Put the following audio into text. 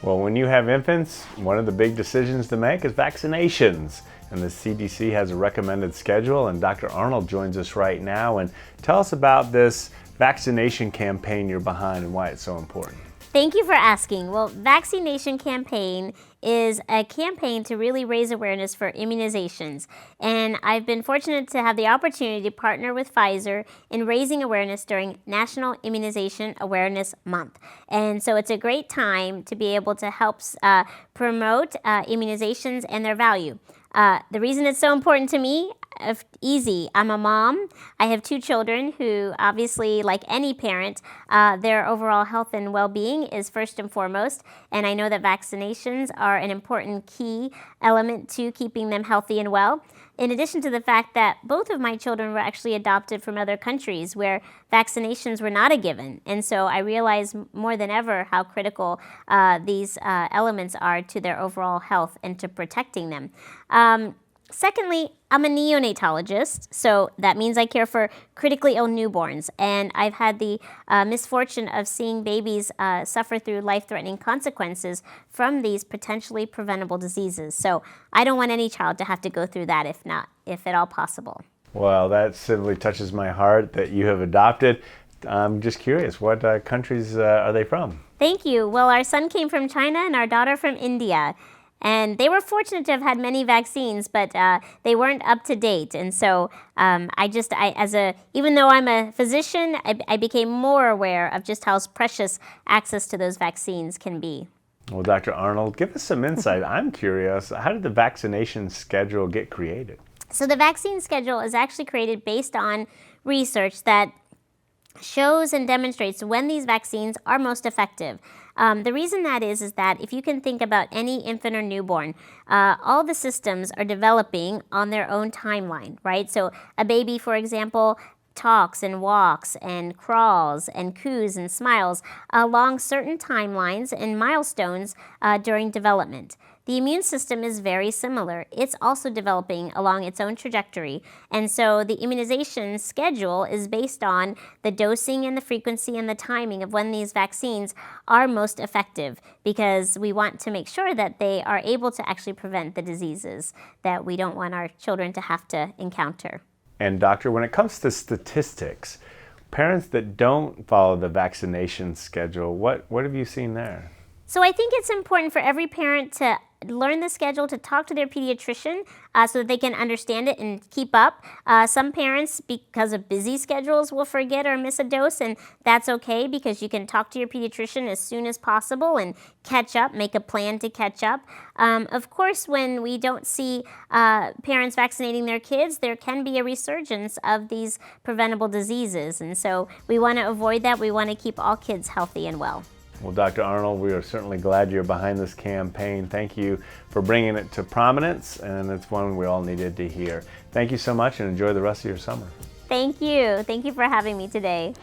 Well, when you have infants, one of the big decisions to make is vaccinations. And the CDC has a recommended schedule, and Dr. Arnold joins us right now. And tell us about this vaccination campaign you're behind and why it's so important. Thank you for asking. Well, Vaccination Campaign is a campaign to really raise awareness for immunizations. And I've been fortunate to have the opportunity to partner with Pfizer in raising awareness during National Immunization Awareness Month. And so it's a great time to be able to help promote immunizations and their value. The reason it's so important to me, easy. I'm a mom. I have 2 children who obviously, like any parent, their overall health and well-being is first and foremost. And I know that vaccinations are an important key element to keeping them healthy and well. In addition to the fact that both of my children were actually adopted from other countries where vaccinations were not a given. And so I realize more than ever how critical these elements are to their overall health and to protecting them. Secondly, I'm a neonatologist, so that means I care for critically ill newborns, and I've had the misfortune of seeing babies suffer through life-threatening consequences from these potentially preventable diseases. So I don't want any child to have to go through that if at all possible. Well, that simply touches my heart that you have adopted. I'm just curious, what countries are they from? Thank you. Well, our son came from China and our daughter from India. And they were fortunate to have had many vaccines, but they weren't up to date. And so even though I'm a physician, I became more aware of just how precious access to those vaccines can be. Well, Dr. Arnold, give us some insight. I'm curious, how did the vaccination schedule get created? So the vaccine schedule is actually created based on research that shows and demonstrates when these vaccines are most effective. The reason that is that if you can think about any infant or newborn, all the systems are developing on their own timeline, right? So a baby, for example, talks and walks and crawls and coos and smiles along certain timelines and milestones during development. The immune system is very similar. It's also developing along its own trajectory. And so the immunization schedule is based on the dosing and the frequency and the timing of when these vaccines are most effective, because we want to make sure that they are able to actually prevent the diseases that we don't want our children to have to encounter. And doctor, when it comes to statistics, parents that don't follow the vaccination schedule, what have you seen there? So I think it's important for every parent to learn the schedule, to talk to their pediatrician so that they can understand it and keep up. Some parents, because of busy schedules, will forget or miss a dose, and that's okay because you can talk to your pediatrician as soon as possible and catch up, make a plan to catch up. Of course, when we don't see parents vaccinating their kids, there can be a resurgence of these preventable diseases, and so we want to avoid that. We want to keep all kids healthy and well. Well, Dr. Arnold, we are certainly glad you're behind this campaign. Thank you for bringing it to prominence, and it's one we all needed to hear. Thank you so much, and enjoy the rest of your summer. Thank you. Thank you for having me today.